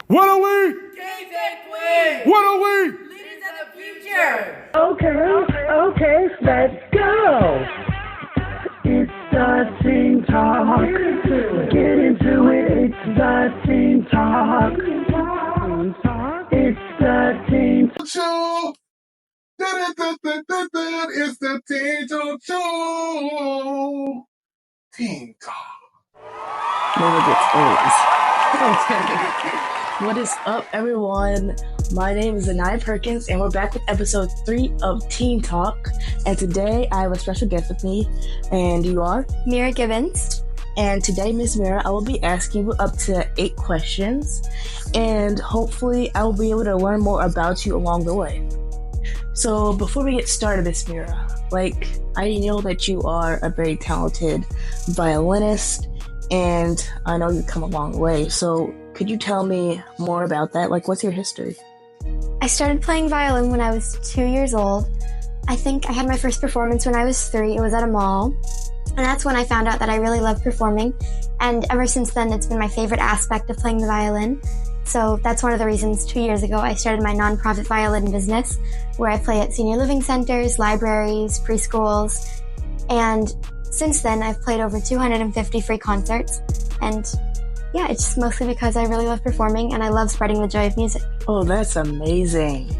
What are we? Kings and queens. What are we? Leaders of the future. Okay, let's go. It's the Team Talk. Get into it. It's the Team Talk. It's the Team Talk. Show. It's the Teen Talk Show. Teen Talk. Never gets old. Okay. What is up, everyone? My name is Anaya Perkins, and we're back with episode 3 of Teen Talk. And today, I have a special guest with me, and you are? Mira Gibbons. And today, Miss Mira, I will be asking you up to 8 questions, and hopefully, I will be able to learn more about you along the way. So, before we get started, Miss Mira, I know that you are a very talented violinist, and I know you've come a long way. So, could you tell me more about that? What's your history? I started playing violin when I was 2 years old. I think I had my first performance when I was 3. It was at a mall. And that's when I found out that I really loved performing. And ever since then, it's been my favorite aspect of playing the violin. So that's one of the reasons 2 years ago I started my nonprofit violin business, where I play at senior living centers, libraries, preschools. And since then, I've played over 250 free concerts. And yeah, it's just mostly because I really love performing and I love spreading the joy of music. Oh, that's amazing.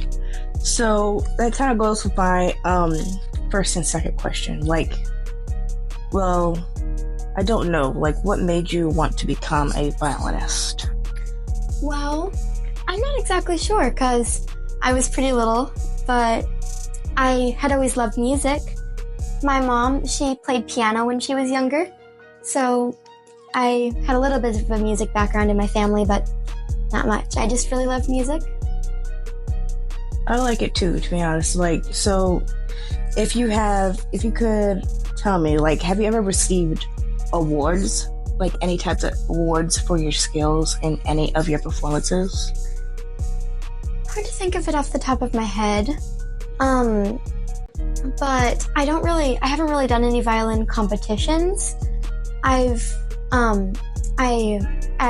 So that kind of goes with my first and second question. I don't know, what made you want to become a violinist? Well, I'm not exactly sure because I was pretty little, but I had always loved music. My mom, she played piano when she was younger, so I had a little bit of a music background in my family, but not much. I just really love music. I like it too, to be honest. So if you could tell me, have you ever received awards? Any types of awards for your skills in any of your performances? Hard to think of it off the top of my head. But I haven't really done any violin competitions. At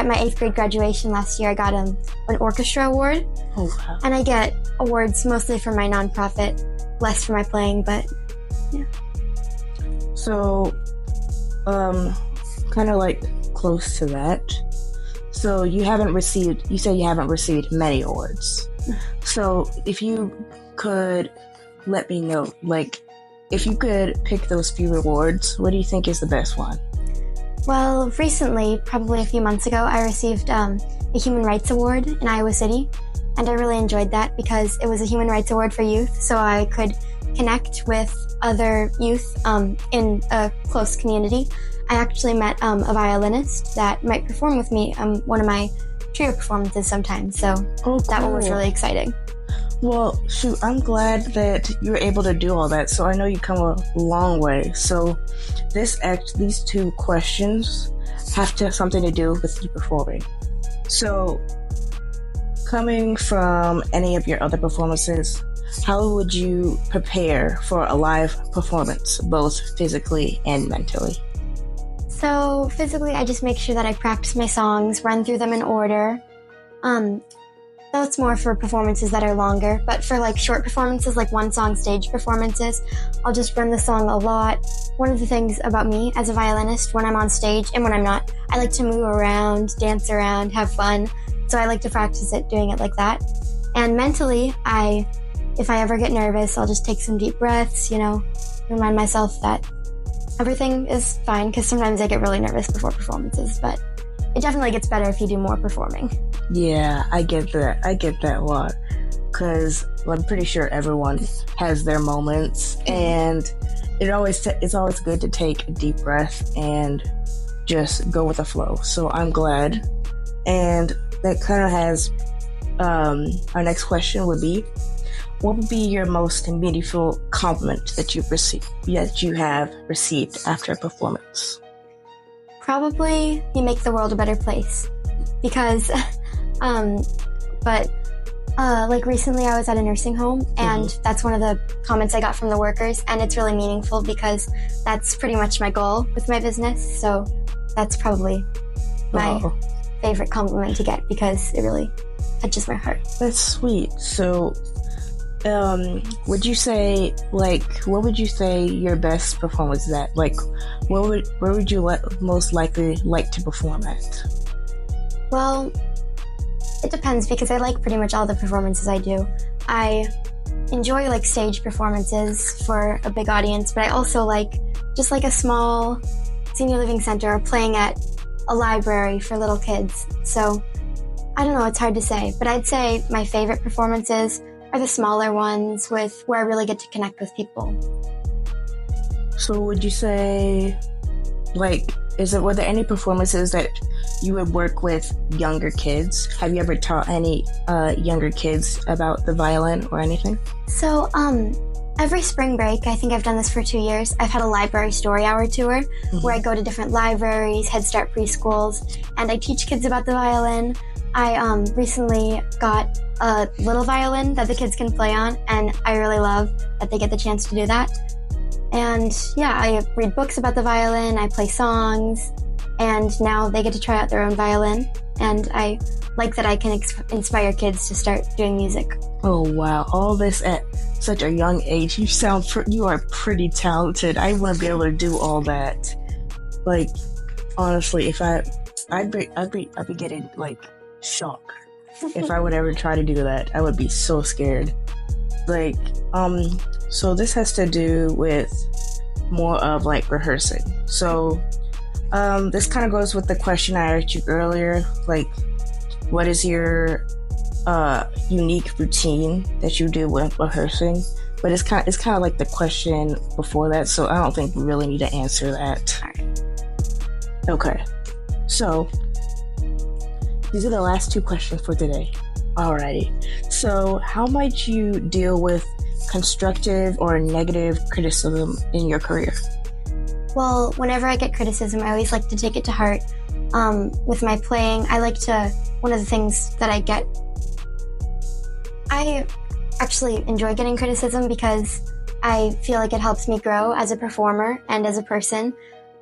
my 8th grade graduation last year, I got an orchestra award. Oh, wow. And I get awards mostly for my nonprofit, less for my playing, but yeah. So, kind of close to that. So you said you haven't received many awards. So if you could let me know, if you could pick those few awards, what do you think is the best one? Well, recently, probably a few months ago, I received a Human Rights Award in Iowa City, and I really enjoyed that because it was a Human Rights Award for youth, so I could connect with other youth in a close community. I actually met a violinist that might perform with me one of my trio performances sometimes, so That one was really exciting. Well, shoot, I'm glad that you were able to do all that. So I know you come a long way. So these 2 questions have something to do with you performing. So coming from any of your other performances, how would you prepare for a live performance, both physically and mentally? So physically, I just make sure that I practice my songs, run through them in order. That's more for performances that are longer, but for short performances, one song stage performances, I'll just run the song a lot. One of the things about me as a violinist, when I'm on stage and when I'm not, I like to move around, dance around, have fun. So I like to practice doing it like that. And mentally, if I ever get nervous, I'll just take some deep breaths, remind myself that everything is fine, because sometimes I get really nervous before performances, but it definitely gets better if you do more performing. Yeah, I get that. I get that a lot, because I'm pretty sure everyone has their moments, and it's always good to take a deep breath and just go with the flow. So I'm glad. And that kind of has our next question would be, what would be your most meaningful compliment that you have received after a performance? Probably you make the world a better place, because recently I was at a nursing home, and that's one of the comments I got from the workers, and it's really meaningful because that's pretty much my goal with my business. So that's probably my favorite compliment to get because it really touches my heart. That's sweet. So, would you say, like, what would you say your best performance is at? Like, where would you most likely like to perform at? Well, it depends because I like pretty much all the performances I do. I enjoy like stage performances for a big audience, but I also like just like a small senior living center or playing at a library for little kids. So I don't know, it's hard to say, but I'd say my favorite performances are the smaller ones with where I really get to connect with people. So would you say, like, were there any performances that you would work with younger kids? Have you ever taught any younger kids about the violin or anything? So, every spring break, I think I've done this for 2 years, I've had a library story hour tour where I go to different libraries, Head Start preschools, and I teach kids about the violin. I recently got a little violin that the kids can play on, and I really love that they get the chance to do that. And yeah, I read books about the violin, I play songs, and now they get to try out their own violin. And I like that I can inspire kids to start doing music. Oh wow, all this at such a young age. You are pretty talented. I want to be able to do all that. Like, honestly, if I'd be getting like shock if I would ever try to do that. I would be so scared. Like, so this has to do with more of like rehearsing. So, this kind of goes with the question I asked you earlier. Like, what is your unique routine that you do with rehearsing? But it's kind of like the question before that. So I don't think we really need to answer that. Okay. So these are the last 2 questions for today. Alrighty. So how might you deal with constructive or negative criticism in your career? Well, whenever I get criticism, I always like to take it to heart. With my playing, one of the things that I actually enjoy getting criticism because I feel like it helps me grow as a performer and as a person.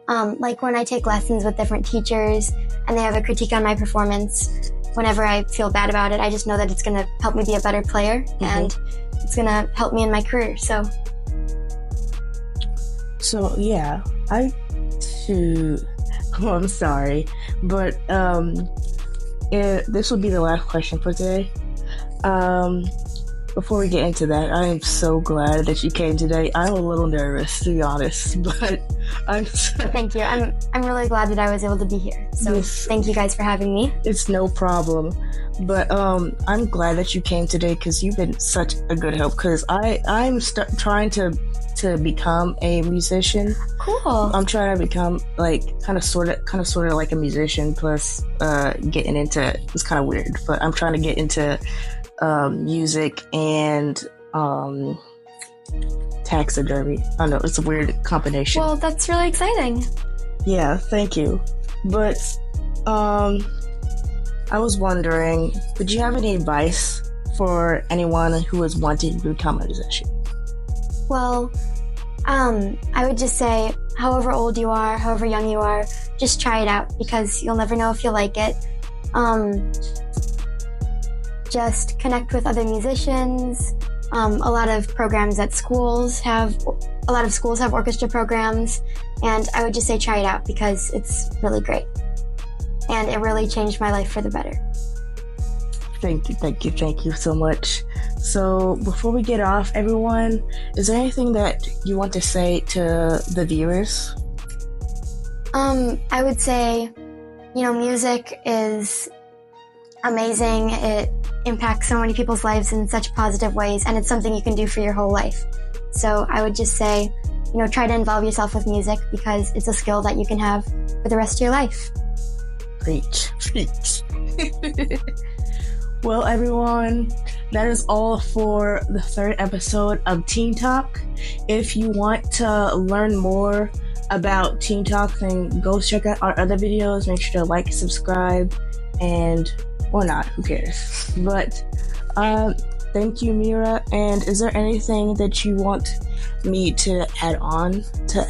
Like when I take lessons with different teachers and they have a critique on my performance, whenever I feel bad about it, I just know that it's going to help me be a better player and it's going to help me in my career. So yeah, I'm sorry, but this will be the last question for today. Before we get into that, I am so glad that you came today. I'm a little nervous, to be honest, but Thank you. I'm really glad that I was able to be here. So yes. Thank you guys for having me. It's no problem. But I'm glad that you came today because you've been such a good help. Because I'm trying to become a musician. Cool. I'm trying to become like kind of sort of like a musician. Plus, getting into it's kind of weird, but I'm trying to get into music and taxidermy. I know it's a weird combination. Well, that's really exciting. Yeah, thank you. But I was wondering, would you have any advice for anyone who is wanting to become a musician? Well, I would just say, however old you are, however young you are, just try it out because you'll never know if you'll like it. Just connect with other musicians. A lot of schools have orchestra programs, and I would just say try it out because it's really great. And it really changed my life for the better. Thank you so much. So before we get off, everyone, is there anything that you want to say to the viewers? I would say, music is amazing. It impacts so many people's lives in such positive ways, and it's something you can do for your whole life. So I would just say, try to involve yourself with music because it's a skill that you can have for the rest of your life. Preach. Well, everyone, that is all for the 3rd episode of Teen Talk. If you want to learn more about Teen Talk, then go check out our other videos. Make sure to like, subscribe, or not, who cares? But thank you, Mira. And is there anything that you want me to add on to?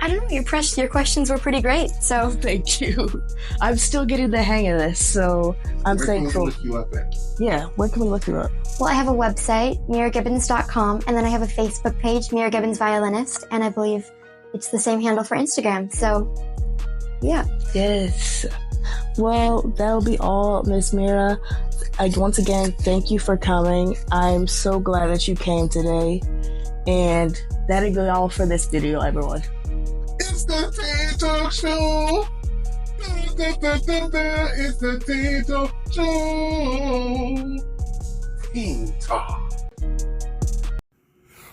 I I don't know. Your questions were pretty great. So Thank you. I'm still getting the hang of this, so I'm Where thankful. can we look you up at? Yeah, where can we look you up? well, I have a website, miragibbons.com, and then I have a Facebook page, Mira Gibbons Violinist, and I believe it's the same handle for Instagram. So yeah. Yes. Well, that'll be all, Miss Mira. Once again, thank you for coming. I'm so glad that you came today. And that'll be all for this video, everyone. It's the Teen Talk Show. It's the Teen Talk Show. Teen Talk.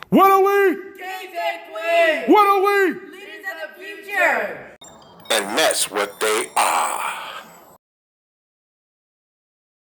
What are we? Kings and queens. What are we? Leaders of the future. And that's what they are.